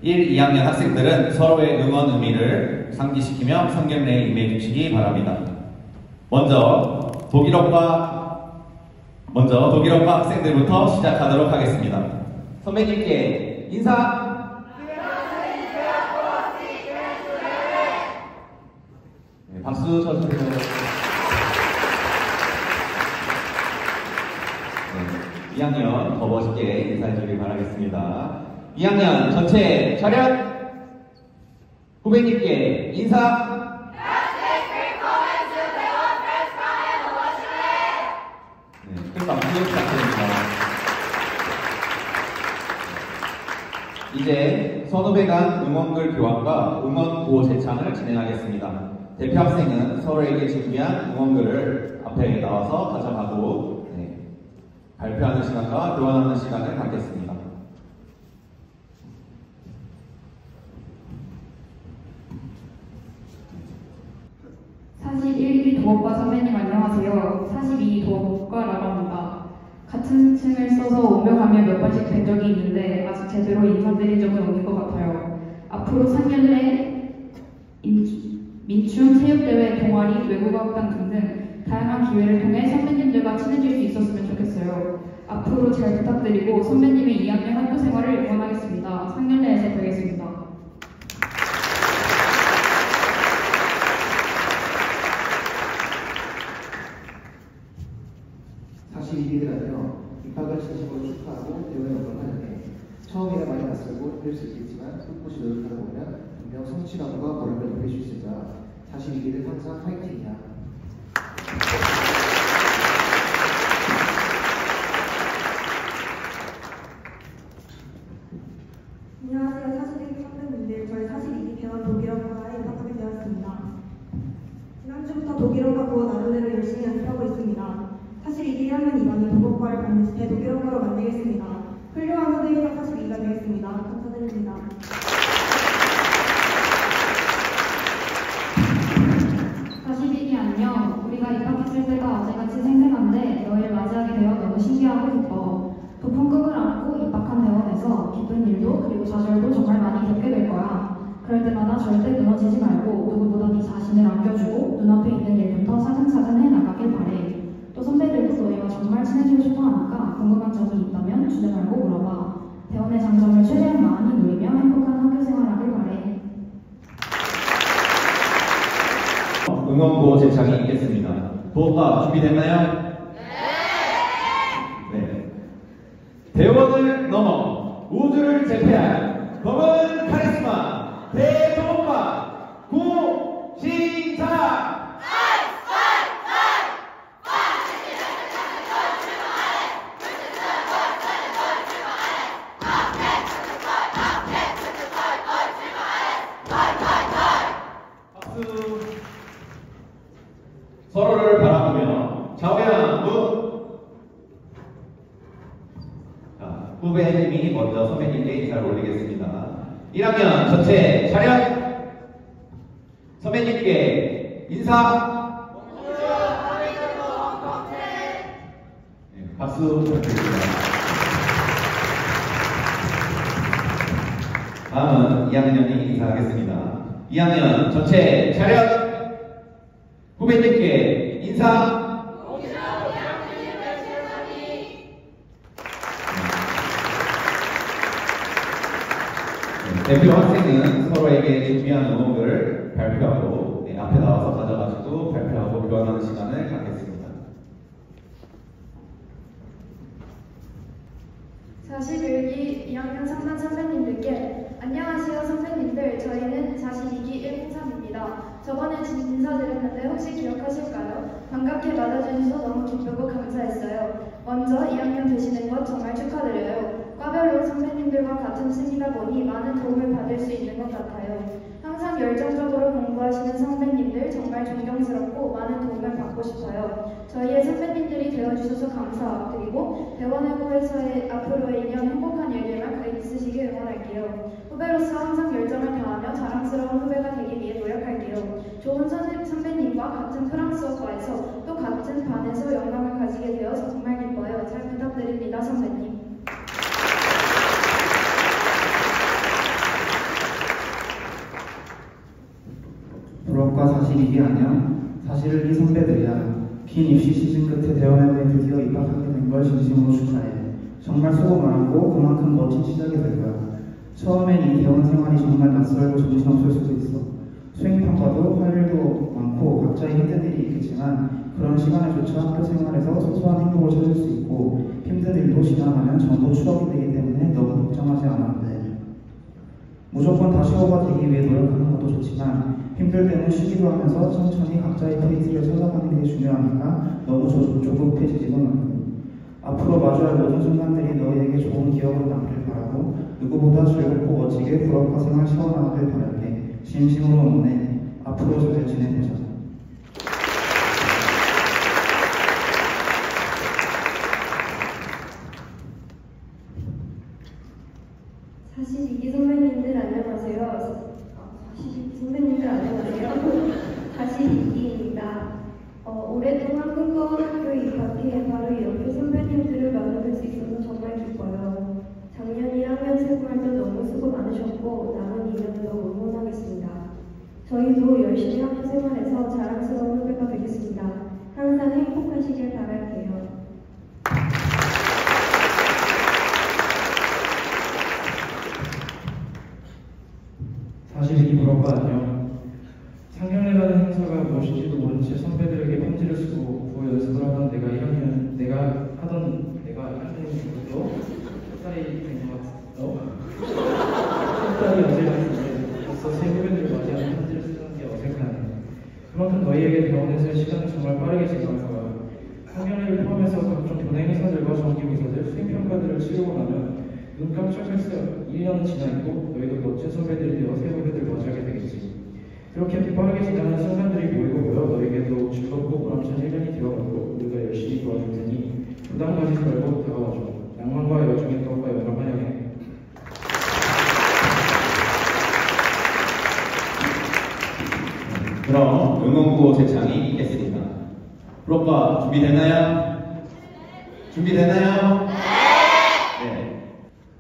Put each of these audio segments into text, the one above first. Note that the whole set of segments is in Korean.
1, 2학년 학생들은 서로의 응원 의미를 상기시키며 상견례에 임해주시기 바랍니다. 먼저 독일어과 학생들부터 시작하도록 하겠습니다. 선배님께 인사! 네, 박수 쳐주세요. 네, 2학년 더 멋있게 인사해주길 바라겠습니다. 2학년 전체 차렷! 후배님께 인사! 큰 박수 부탁드립니다. 이제 선후배 간 응원글 교환과 응원 구호 제창을 진행하겠습니다. 대표 학생은 서로에게 준비한 응원글을 앞에 나와서 가져가고 발표하는 시간과 교환하는 시간을 갖겠습니다. 도업과 선배님 안녕하세요. 42 도업과라고 합니다. 같은 층을 써서 오며 가며 몇 번씩 뵌 적이 있는데 아직 제대로 인사드린 적은 없는 것 같아요. 앞으로 상견례, 민춤, 체육대회, 동아리, 외국어학당 등등 다양한 기회를 통해 선배님들과 친해질 수 있었으면 좋겠어요. 앞으로 잘 부탁드리고 선배님의 2학년 학교 생활을 응원하겠습니다. 상견례에서 뵙겠습니다. 이들한테요 입학을 진심으로 축하하고 대우에 영광하는데 처음이라 많이 낯설고 힘들 수 있겠지만 꿋꿋이 노력하다 보면 분명 성취감과 보람을 누릴 수 있으리라. 사실 이들은 항상 파이팅이야. 안녕하세요. 42기 선배님들. 저희 42기 대원 독일어과에 입학하게 되었습니다. 지난주부터 독일어과 구호 나름대로 열심히 연습하고 있습니다. 사실 1학년 2반이 독어과를 반드시 독일어과로 만들겠습니다. 훌륭한 후배이자 42가 되겠습니다. 감사드립니다. 42기 안녕. 우리가 입학했을 때가 어제같이 생생한데 너희를 맞이하게 되어 너무 신기하고 기뻐. 높은 꿈을 안고 입학한 대원에서 기쁜 일도 그리고 좌절도 정말 많이 겪게 될 거야. 그럴 때마다 절대 무너지지 말고 누구보다 네 자신을 아껴주고 눈앞에 있는 일부터 차근차근 해나가길 바래. 또 선배들도 너희와 정말 친해지고 싶어 하니까 궁금한 점이 있다면 주저 말고 물어봐. 대원의 장점을 최대한 많이 누리며 행복한 학교 생활하길 바래. 응원 구호 제창이 있겠습니다. 도업과 준비됐나요? 네. 대원을 넘어 우주를 제패할 검은 카리스마 대도업과 구 시작! 서로를 바라보며 좌우양 무. 자, 후배님이 먼저 선배님께 인사를 올리겠습니다. 1학년 전체 차렷. 선배님께 인사. 네, 박수 부탁드립니다. 다음은 2학년이 인사하겠습니다. 2학년 전체 차렷. 후배님께 인사. 대표 학생은 서로에게 준비한 응원글을 발표하고 앞에 나와서 가져가지고 발표하고 교환하는 시간을 갖겠습니다. 41기 2학년 3반 선배님들께 안녕하세요 선배님들. 저희는 42기 103입니다. 저번에 인사드렸는데 혹시 기억하실까요? 반갑게 맞아주셔서 너무 기쁘고 감사했어요. 먼저 2학년 되시는 것 정말 축하드려요. 과별로 선배님들과 같은 층이다 보니 많은 도움을 받을 수 있는 것 같아요. 항상 열정적으로 공부하시는 선배님들 정말 존경스럽고 많은 도움을 받고 싶어요. 저희의 선배님들이 되어주셔서 감사드리고 대원외고에서의 앞으로의 2년 행복한 일들만 그 있으시길 응원할게요. 후배로서 항상 열정을 다하며 자랑스러운 후배가 되기 위해 노력할게요. 좋은 선배님과 같은 프랑스어과에서 또 같은 반에서 영광을 가지게 되어서 정말 기뻐요. 잘 부탁드립니다 선배님. 부럽과 42기 안녕. 사실은 이 선배들이야. 긴 입시 시즌 끝에 대원에 드디어 입학하게 된 걸 진심으로 축하해. 정말 수고 많았고 그만큼 멋진 시작이 될 거야. 처음엔 이 대원 생활이 정말 낯설고 정신없을 수도 있어. 수행평가도 할 일도 많고 각자의 힘든 일이 있겠지만 그런 시간에조차 학교 생활에서 소소한 행복을 찾을 수 있고 힘든 일도 지나가면 전부 추억이 되기 때문에 너무 걱정하지 않아도 돼. 무조건 다시 호가 되기 위해 노력하는 것도 좋지만 힘들 때는 쉬기도 하면서 천천히 각자의 페이스를 찾아가는 게 중요하니까 너무 조급해지지도 말고. 앞으로 마주할 모든 순간들이 너희에게 좋은 기억으로 남길 바라고 누구보다 즐겁고 멋지게 불업화 생활 채워나가길 바랄게. 진심으로 응원해. 앞으로 잘 지내보자. 사실 이기 선배님들 안녕하세요. 선배님들 안녕하세요. 다시 이기입니다. 오랫동안 꿈꿔온 학교 입학해 바로 이렇게 선배님들을 만나뵐 수 있어서 정말 기뻐요. 작년 1학년 생활도 너무 수고 많으셨고 남은 2년도 응원하겠습니다. 저희도 열심히 학교 생활에서 자랑스러운 후배가 되겠습니다. 항상 행복하시길 바랄게요. 사실 이 부럽과 안녕. 상경회라는 행사가 무엇인지도 모른 채 선배들에게 편지를 쓰고 구호 연습을 하던 내가 1학년 것도 몇 살이 된 것 같았어. 한 달이 어제였는데 벌써 새 후배들을 맞이하는 편지를 쓰는 게 어색하네. 그만큼 너희에게 대원에서의 시간은 정말 빠르게 지나갈 거야. 상경회를 포함해서 각종 교내 행사들과 정기부사들, 수행평가들을 치르고 나면 눈 깜짝할 새 1년은 지나 있고 너희도 멋진 선배들이 되어 새 후배들을 맞이하게 되겠지. 그렇게 빠르게 지나는 순간들이 모이고 모여 너에게도 즐겁고 보람찬 1년이 되어가도록 우리가 열심히 도와줄 테니 부담 가지지 말고 다가와줘. 낭만과 여중의 떡과 영광 환영해. 그럼 응원구 제창이 있겠습니다. 부럽과 준비됐나요? 준비됐나요? 네.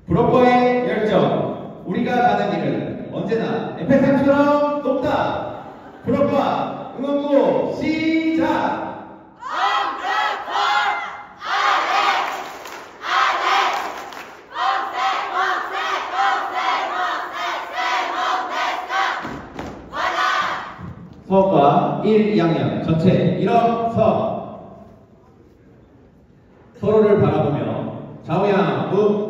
부럽과의 열정, 우리가 가는 길은 언제나 에펠탑처럼 높다. 부럽과 응원구 시작! 수업과 1, 2학년 전체 일어서 서로를 바라보며 좌우양우.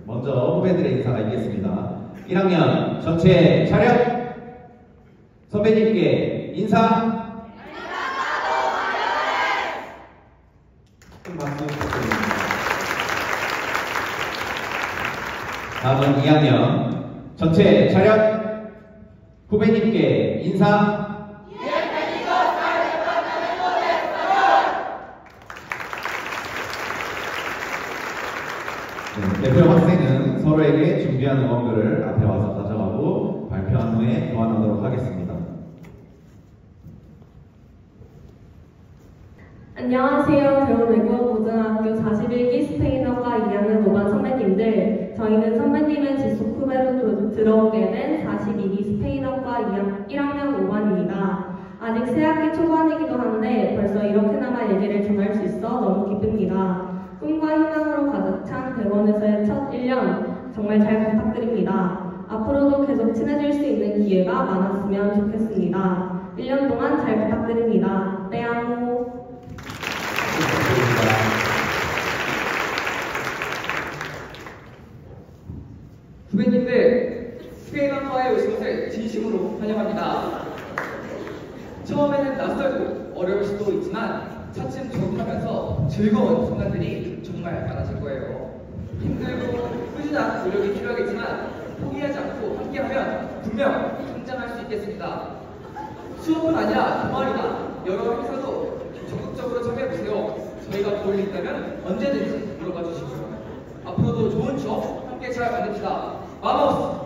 먼저 후배들의 인사가 있겠습니다. 1학년 전체 차렷. 선배님께 인사. 큰 박수 부탁드립니다. 다음은 2학년 전체 차렷. 후배님께 인사. 네, 대표 학생은 서로에게 준비한 응원글을 앞에 와서 가져가고 발표한 후에 교환하도록 하겠습니다. 안녕하세요. 대원외국어고등학교 41기 스페인어과 2학년 5반 선배님들. 저희는 선배님의 직속 후배로 들어오게 된 42기 스페인어과 1학년 5반입니다. 아직 새학기 초반이기도 한데 벌써 이렇게나마 얘기를 전할 수 있어 너무 기쁩니다. 꿈과 희망으로 가득 찬 대원에서의 첫 1년 정말 잘 부탁드립니다. 앞으로도 계속 친해질 수 있는 기회가 많았으면 좋겠습니다. 1년 동안 잘 부탁드립니다. 떼아모. 후배님들, 스페인어과에 오신 것을 진심으로 환영합니다. 처음에는 낯설고 어려울 수도 있지만 차츰 적응하면서 즐거운 순간들이 정말 많아질 거예요. 힘들고 꾸준한 노력이 필요하겠지만 포기하지 않고 함께하면 분명 성장할 수 있겠습니다. 수업은 아니라 동아리나 여러 행사도 적극적으로 참여해보세요. 저희가 도울 일 있다면 언제든지 물어봐 주시고요. 앞으로도 좋은 추억 함께 잘 만듭시다. 마모스!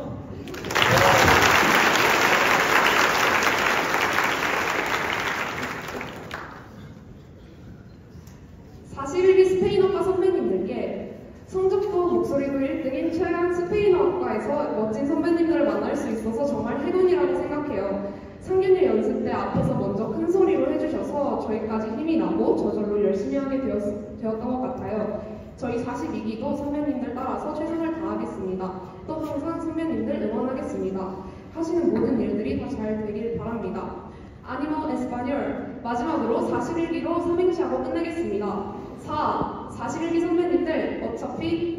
41기 스페인어과 선배님들께 성적도 목소리도 1등인 최연 스페인어 스페인어과에서 멋진 선배님들을 만날 수 있어서 정말 행운이라고 생각해요. 상균일 연습 때 앞에서 먼저 큰 소리로 해주셔서 저희까지 힘이 나고 저절로 열심히 하게 되었던 것 같아요. 저희 42기도 선배님들 따라서 최선을 다하겠습니다. 또 항상 선배님들 응원하겠습니다. 하시는 모든 일들이 다 잘 되길 바랍니다. 아니모 에스파뇰 마지막으로 41기로 삼행시하고 끝내겠습니다. 41기 선배님들 어차피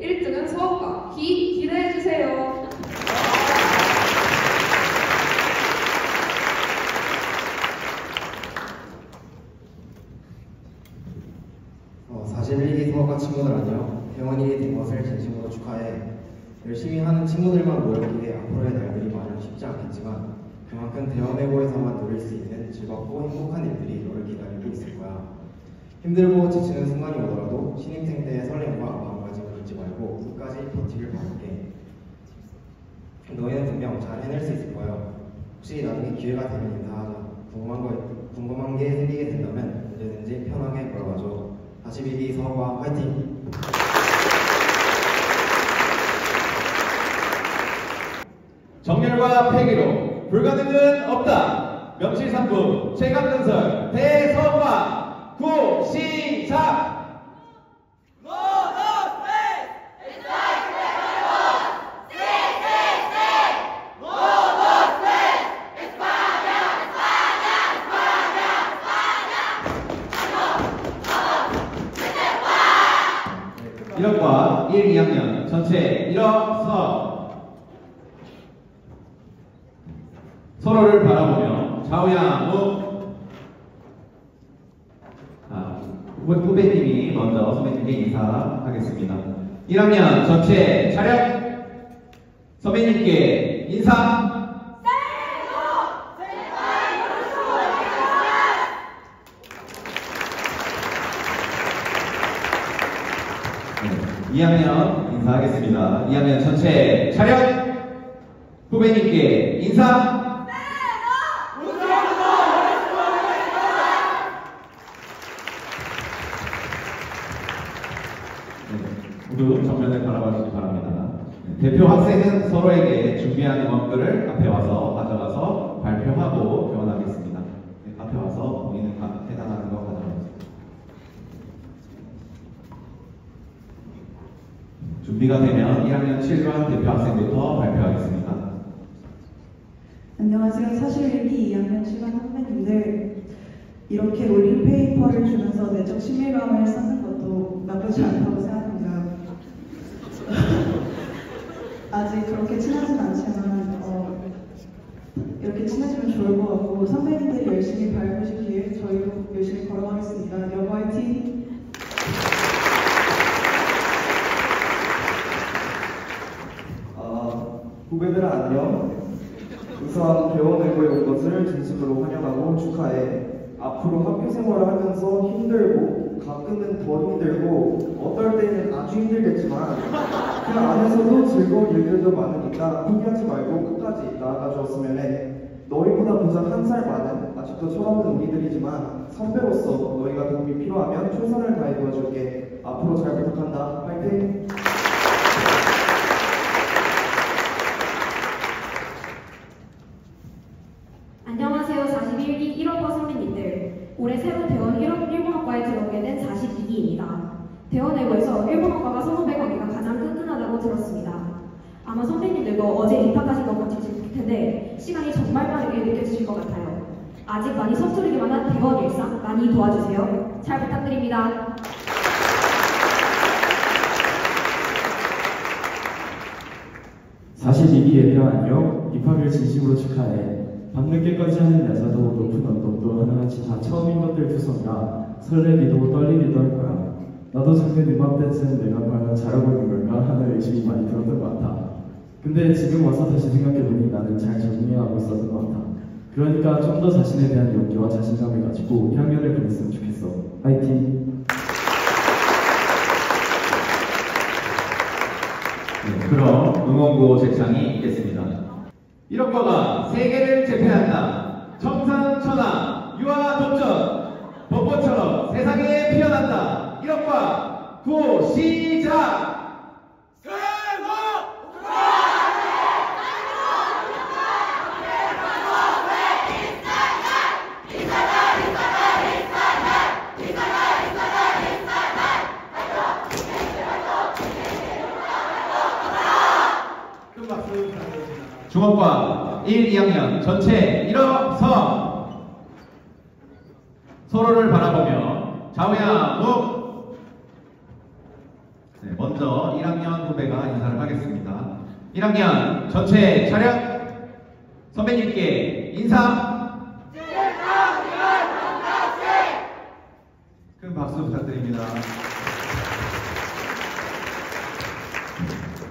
1등은 수학과 기대해주세요. 사실 수학과 친구들 안녕. 대원이 된 것을 진심으로 축하해. 열심히 하는 친구들만 모였기에 앞으로의 날들이 마냥 쉽지 않겠지만 그만큼 대원외고에서만 누릴 수 있는 즐겁고 행복한 일들이 너를 기다리고 있을 거야. 힘들고 지치는 순간이 오더라도 신입생 때의 설렘과 마음가짐을 잊지 말고 끝까지 버티길 바랄게. 너희는 분명 잘 해낼 수 있을 거야. 혹시 나중에 기회가 되면 인사하자. 궁금한 게 생기게 된다면 언제든지 편하게 물어봐줘. 42기 서과 화이팅! 정열과 폐기로 불가능은 없다. 명실상부 최강전설 대서과 구 시작! 일학과 1, 2학년 전체 일어서 서로를 바라보며 좌우양우. 후배님이 먼저 선배님께 인사하겠습니다. 1학년 전체 차렷. 선배님께 인사. 네, 2학년 인사하겠습니다. 2학년 전체 차렷. 후배님께 인사. 모두 정면을 바라봐 주시기 바랍니다. 대표 학생은 서로에게 준비한 응원글을 앞에 와서 가져가서 발표하고 교환하겠습니다. 앞에 와서 본인은 해당하는 거 가져가겠습니다. 준비가 되면 1학년 7반 대표 학생부터 발표하겠습니다. 안녕하세요. 사실일기 2학년 7반 선배님들. 이렇게 롤링페이퍼를 주면서 내적 친밀감을 쌓는 것도 나쁘지 않다고 생각합니다. 아직 그렇게 친하진 않지만 이렇게 친해지면 좋을 것 같고 선배님들이 열심히 밟으시기에 저희도 열심히 걸어가겠습니다. 여보 화이팅! 후배들 안녕. 우선 대원외고에 온 것을 진심으로 환영하고 축하해. 앞으로 학교 생활을 하면서 힘들고 가끔은 더 힘들고 어떨 때는 아주 힘들겠지만 그 안에서도 즐거운 일들도 많으니까 포기하지 말고 끝까지 나아가 주었으면 해. 너희보다 고작 1살 많은 아직도 철없는 우리들이지만 선배로서 너희가 도움이 필요하면 최선을 다해 도와줄게. 앞으로 잘 부탁한다. 화이팅! 안녕하세요. 41기 1학과 선배님들. 올해 새로 대원 1학과에 들어오게 된 42기입니다. 대원외고에서 일본어과가 선후배 관계가 가장 끈끈하다고 들었습니다. 아마 선배님들도 어제 입학하신 것 같으실 텐데 시간이 정말 빠르게 느껴지실 것 같아요. 아직 많이 서투르기만 한 대원 일상 많이 도와주세요. 잘 부탁드립니다. (42기) 예표 안녕. 입학을 진심으로 축하해. 밤늦게까지 하는 야자도 높은 언덕도 하나같이 다 처음인 것들 투성이라 설레기도 떨리기도 할 거야. 나도 작년 이맘때쯤 내가 과연 잘하고 있는 걸까 하는 의심이 많이 들었던 것 같아. 근데 지금 와서 다시 생각해보니 나는 잘 적응해가고 있었던 것 같아. 그러니까 좀 더 자신에 대한 용기와 자신감을 가지고 2학년을 보냈으면 좋겠어. 화이팅! 네, 그럼 응원구호 책상이 있겠습니다. 1학과가 세계를 재패한다. 청산천하 유아독전 벚꽃처럼 세상에 피어난다. 1학과 구호 시작! 세모! 중업과 1, 2학년 전체 일어서 서로를 바라보며 좌우야 묵. 네, 먼저 1학년 후배가 인사를 하겠습니다. 1학년 전체 차렷. 선배님께 인사. 큰 박수 부탁드립니다.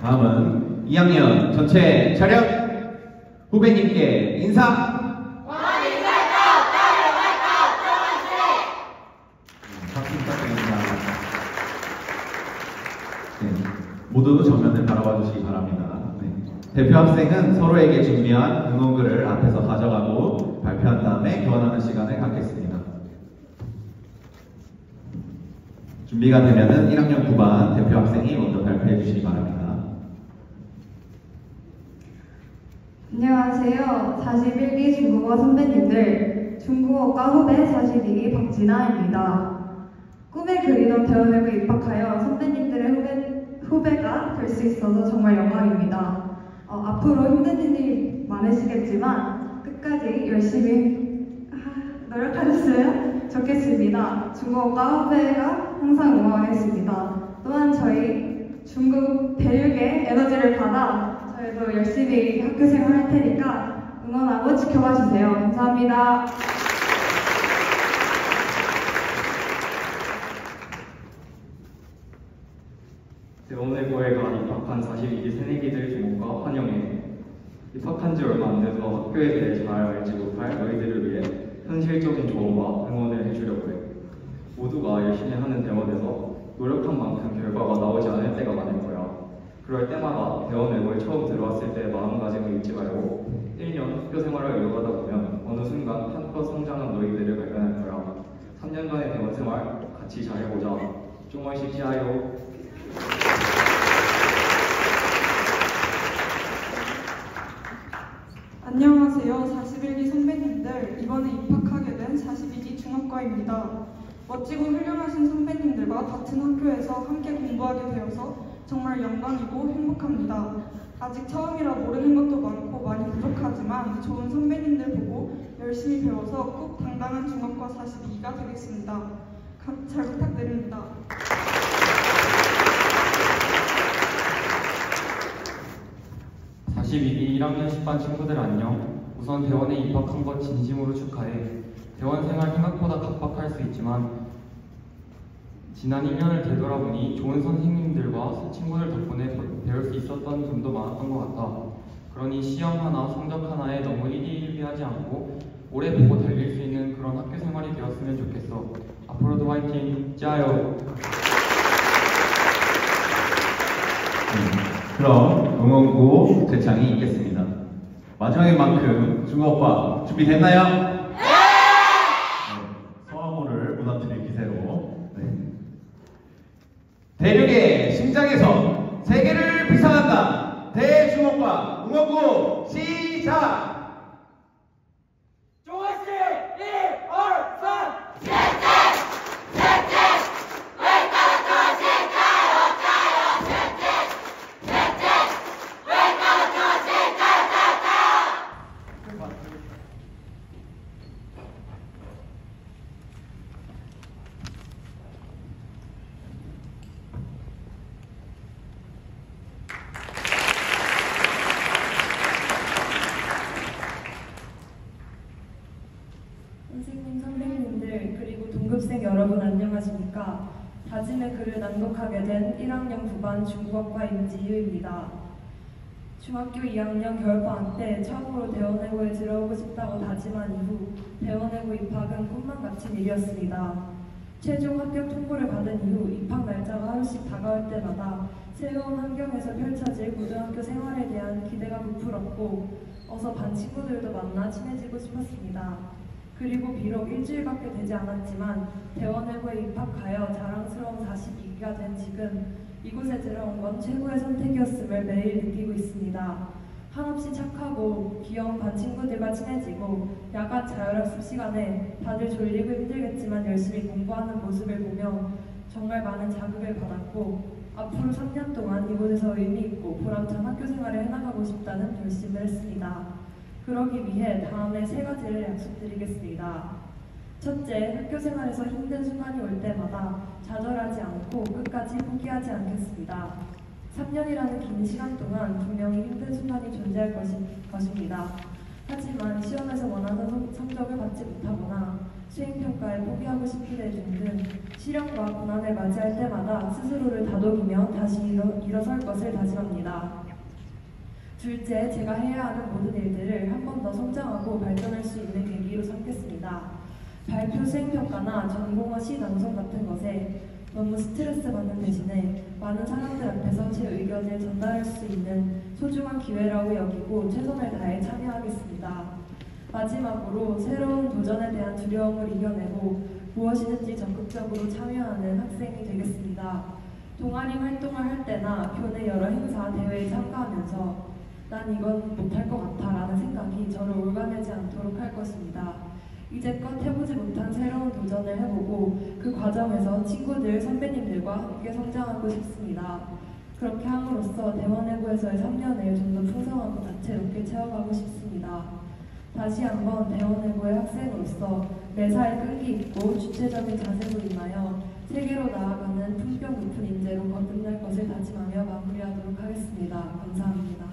다음은 2학년 전체 차렷. 후배님께 인사. 박수 부탁드립니다. 네, 모두 정면을 바라봐 주시기 바랍니다. 네. 대표 학생은 서로에게 준비한 응원글을 앞에서 가져가고 발표한 다음에 교환하는 시간을 갖겠습니다. 준비가 되면은 1학년 9반 대표 학생이 먼저 발표해 주시기 바랍니다. 안녕하세요. 41기 중국어 선배님들, 중국어과 후배 42기 박진아입니다. 꿈에 그리던 대원외고에 입학하여 선배님들의 후배가 될 수 있어서 정말 영광입니다. 앞으로 힘든 일이 많으시겠지만 끝까지 열심히 노력하셨으면 좋겠습니다. 중국어과 후배가 항상 응원하겠습니다. 또한 저희 중국 대륙의 에너지를 받아 저희도 열심히 학교 생활할 테니까 응원하고 지켜봐 주세요. 감사합니다. 대원외고에 입학한 42기 새내기들 주목과 환영해. 입학한 지 얼마 안 돼서 학교에 대해 잘 알지 못할 너희들을 위해 현실적인 조언과 응원을 해주려고 해. 모두가 열심히 하는 대원에서 노력한 만큼 결과가 나오지 않을 때가 많을 거야. 그럴 때마다 대원외고에 처음 들어왔을 때의 마음가짐을 잊지 말고 1년 학교 생활을 이어가다 보면 어느 순간 한껏 성장한 너희들을 발견할 거야. 3년간의 대원 생활 같이 잘해보자. 쫑얼시지아요. 안녕하세요. 41기 선배님들, 이번에 입학하게 된 42기 중학과입니다. 멋지고 훌륭하신 선배님들과 같은 학교에서 함께 공부하게 되어서 정말 영광이고 행복합니다. 아직 처음이라 모르는 것도 많고 많이 부족하지만 좋은 선배님들 보고 열심히 배워서 꼭 당당한 중학과 42기가 되겠습니다. 잘 부탁드립니다. (42기 1학년 10반) 친구들 안녕. 우선 대원에 입학한 것 진심으로 축하해. 대원 생활 생각보다 각박할 수 있지만 지난 1년을 되돌아보니 좋은 선생님들과 친구들 덕분에 배울 수 있었던 점도 많았던 것 같아. 그러니 시험 하나, 성적 하나에 너무 일희일비하지 않고 오래 보고 달릴 수 있는 그런 학교 생활이 되었으면 좋겠어. 앞으로도 화이팅! 짜요! 그럼 응원구 제창이 있겠습니다. 마지막인 만큼 중국어과 준비됐나요? 네! 서화모를 무너뜨릴 기세로. 네. 대륙의 심장에서 세계를 비상한다. 대중국어과 응원구 시작! 선생님, 선배님들, 그리고 동급생 여러분 안녕하십니까? 다짐의 글을 낭독하게 된 1학년 9반 중국어과 임지유입니다. 중학교 2학년 겨울방학 때 처음으로 대원외고에 들어오고 싶다고 다짐한 이후 대원외고 입학은 꿈만 같은 일이었습니다. 최종 합격 통보를 받은 이후 입학 날짜가 하루씩 다가올 때마다 새로운 환경에서 펼쳐질 고등학교 생활에 대한 기대가 부풀었고 어서 반 친구들도 만나 친해지고 싶었습니다. 그리고 비록 일주일밖에 되지 않았지만 대원외고에 입학하여 자랑스러운 42기가 된 지금 이곳에 들어온 건 최고의 선택이었음을 매일 느끼고 있습니다. 한없이 착하고 귀여운 반 친구들과 친해지고 야간 자율학습 시간에 다들 졸리고 힘들겠지만 열심히 공부하는 모습을 보며 정말 많은 자극을 받았고 앞으로 3년 동안 이곳에서 의미 있고 보람찬 학교 생활을 해나가고 싶다는 결심을 했습니다. 그러기 위해 다음에 3가지를 약속드리겠습니다. 첫째, 학교 생활에서 힘든 순간이 올 때마다 좌절하지 않고 끝까지 포기하지 않겠습니다. 3년이라는 긴 시간 동안 분명히 힘든 순간이 존재할 것입니다. 하지만 시험에서 원하는 성적을 받지 못하거나 수행평가에 포기하고 싶을 때 등 시련과 고난을 맞이할 때마다 스스로를 다독이며 다시 일어설 것을 다짐합니다. 둘째, 제가 해야 하는 모든 일들을 한 번 더 성장하고 발전할 수 있는 계기로 삼겠습니다. 발표, 수행평가나 전공어, 시 낭송 같은 것에 너무 스트레스 받는 대신에 많은 사람들 앞에서 제 의견을 전달할 수 있는 소중한 기회라고 여기고 최선을 다해 참여하겠습니다. 마지막으로 새로운 도전에 대한 두려움을 이겨내고 무엇이든지 적극적으로 참여하는 학생이 되겠습니다. 동아리 활동을 할 때나 교내 여러 행사, 대회에 참가하면서 난 이건 못할 것 같아 라는 생각이 저를 올가매지 않도록 할 것입니다. 이제껏 해보지 못한 새로운 도전을 해보고 그 과정에서 친구들, 선배님들과 함께 성장하고 싶습니다. 그렇게 함으로써 대원외고에서의 3년을 좀 더 풍성하고 다채롭게 채워가고 싶습니다. 다시 한번 대원외고의 학생으로서 매사에 끈기 있고 주체적인 자세로 임하여 세계로 나아가는 품격 높은 인재로 거듭날 것을 다짐하며 마무리하도록 하겠습니다. 감사합니다.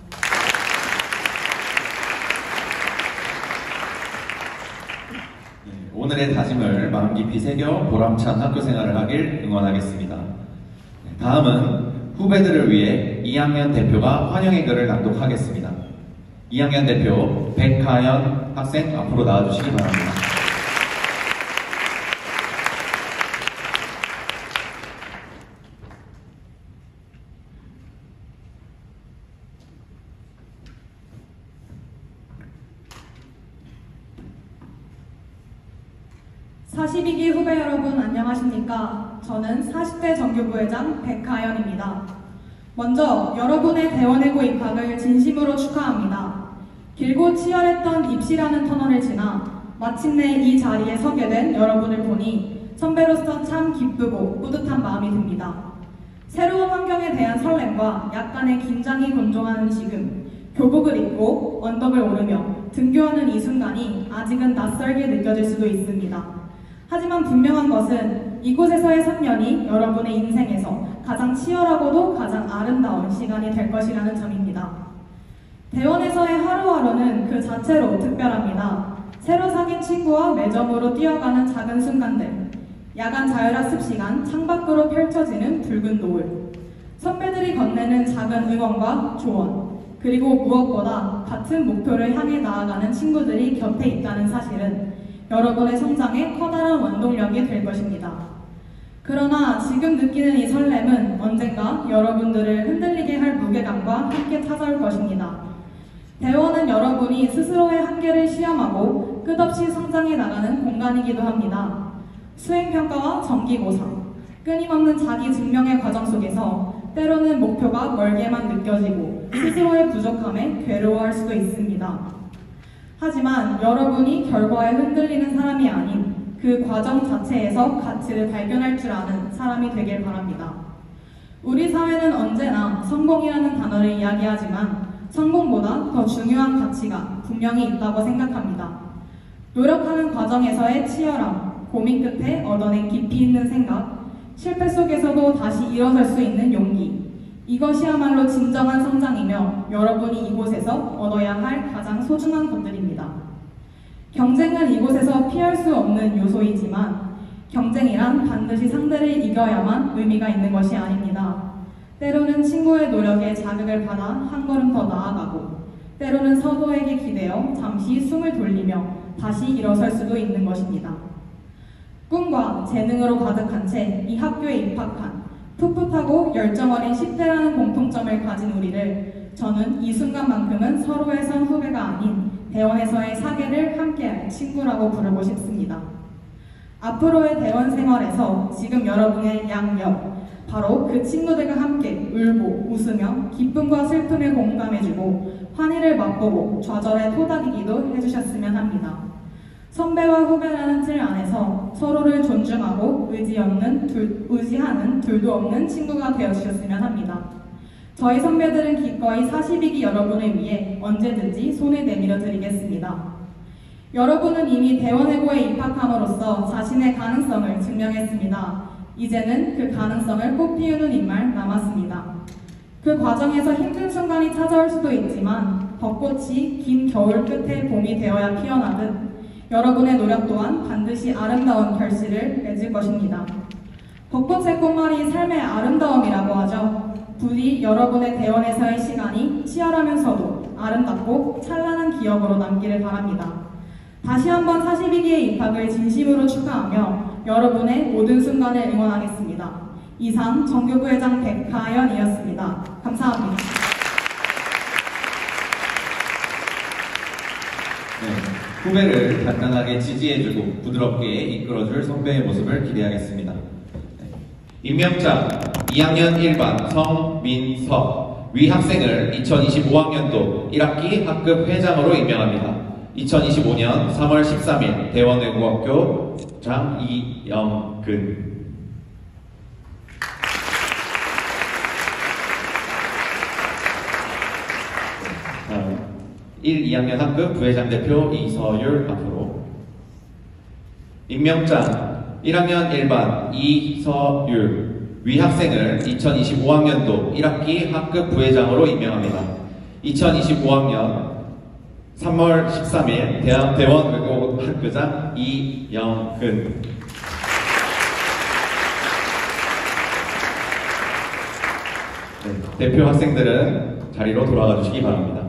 오늘의 다짐을 마음 깊이 새겨 보람찬 학교 생활을 하길 응원하겠습니다. 다음은 후배들을 위해 2학년 대표가 환영의 글을 낭독하겠습니다. 2학년 대표 백하연 학생 앞으로 나와주시기 바랍니다. (42기) 후배 여러분 안녕하십니까? 저는 40대 정규부회장 백하연입니다. 먼저 여러분의 대원외고 입학을 진심으로 축하합니다. 길고 치열했던 입시라는 터널을 지나 마침내 이 자리에 서게 된 여러분을 보니 선배로서 참 기쁘고 뿌듯한 마음이 듭니다. 새로운 환경에 대한 설렘과 약간의 긴장이 곤종하는 지금 교복을 입고 언덕을 오르며 등교하는 이 순간이 아직은 낯설게 느껴질 수도 있습니다. 하지만 분명한 것은 이곳에서의 3년이 여러분의 인생에서 가장 치열하고도 가장 아름다운 시간이 될 것이라는 점입니다. 대원에서의 하루하루는 그 자체로 특별합니다. 새로 사귄 친구와 매점으로 뛰어가는 작은 순간들, 야간 자율학습 시간 창밖으로 펼쳐지는 붉은 노을, 선배들이 건네는 작은 응원과 조언, 그리고 무엇보다 같은 목표를 향해 나아가는 친구들이 곁에 있다는 사실은 여러분의 성장에 커다란 원동력이 될 것입니다. 그러나 지금 느끼는 이 설렘은 언젠가 여러분들을 흔들리게 할 무게감과 함께 찾아올 것입니다. 대원은 여러분이 스스로의 한계를 시험하고 끝없이 성장해 나가는 공간이기도 합니다. 수행평가와 정기고사, 끊임없는 자기 증명의 과정 속에서 때로는 목표가 멀게만 느껴지고 스스로의 부족함에 괴로워할 수도 있습니다. 하지만 여러분이 결과에 흔들리는 사람이 아닌 그 과정 자체에서 가치를 발견할 줄 아는 사람이 되길 바랍니다. 우리 사회는 언제나 성공이라는 단어를 이야기하지만 성공보다 더 중요한 가치가 분명히 있다고 생각합니다. 노력하는 과정에서의 치열함, 고민 끝에 얻어낸 깊이 있는 생각, 실패 속에서도 다시 일어설 수 있는 용기, 이것이야말로 진정한 성장이며 여러분이 이곳에서 얻어야 할 가장 소중한 것들입니다. 경쟁은 이곳에서 피할 수 없는 요소이지만 경쟁이란 반드시 상대를 이겨야만 의미가 있는 것이 아닙니다. 때로는 친구의 노력에 자극을 받아 한 걸음 더 나아가고 때로는 서로에게 기대어 잠시 숨을 돌리며 다시 일어설 수도 있는 것입니다. 꿈과 재능으로 가득한 채 이 학교에 입학한 풋풋하고 열정어린 10대라는 공통점을 가진 우리를 저는 이 순간만큼은 서로의 선후배가 아닌 대원에서의 사계를 함께할 친구라고 부르고 싶습니다. 앞으로의 대원 생활에서 지금 여러분의 양옆, 바로 그 친구들과 함께 울고 웃으며 기쁨과 슬픔에 공감해주고 환희를 맛보고 좌절에 토닥이기도 해주셨으면 합니다. 선배와 후배라는 틀 안에서 서로를 존중하고 의지하는 둘도 없는 친구가 되어주셨으면 합니다. 저희 선배들은 기꺼이 42기 여러분을 위해 언제든지 손을 내밀어 드리겠습니다. 여러분은 이미 대원외고에 입학함으로써 자신의 가능성을 증명했습니다. 이제는 그 가능성을 꽃피우는 일만 남았습니다. 그 과정에서 힘든 순간이 찾아올 수도 있지만 벚꽃이 긴 겨울 끝에 봄이 되어야 피어나듯 여러분의 노력 또한 반드시 아름다운 결실을 맺을 것입니다. 벚꽃의 꽃말이 삶의 아름다움이라고 하죠. 부디 여러분의 대원에서의 시간이 치열하면서도 아름답고 찬란한 기억으로 남기를 바랍니다. 다시 한번 42기의 입학을 진심으로 축하하며 여러분의 모든 순간을 응원하겠습니다. 이상 정교부회장 백하연이었습니다. 감사합니다. 네, 후배를 단단하게 지지해주고 부드럽게 이끌어줄 선배의 모습을 기대하겠습니다. 네. 임명장 2학년 1반 성민석 위 학생을 2025학년도 1학기 학급 회장으로 임명합니다. 2025년 3월 13일 대원외고학교 장 이영근 1, 2학년 학급 부회장 대표 이서율 앞으로 임명장 1학년 1반 이서율 위 학생을 2025학년도 1학기 학급 부회장으로 임명합니다. 2025학년 3월 13일 대원외고학교장 이영근 네, 대표 학생들은 자리로 돌아가 주시기 바랍니다.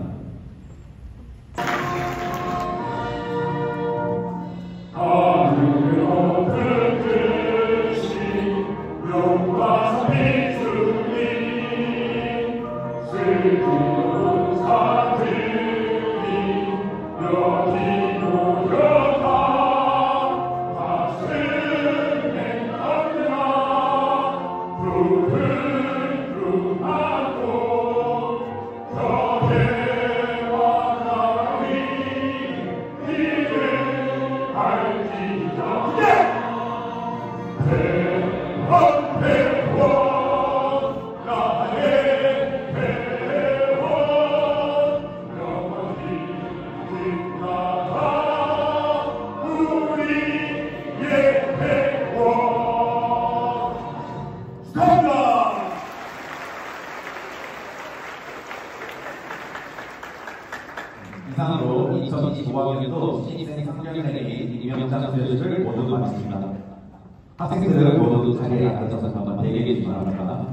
이상으로 2025학년도 신입생 3년생의 임명장 수여식을 모두 마칩니다. 학생들은 모두 자리에 앉아서 잠깐 대기해 주시기 바랍니다.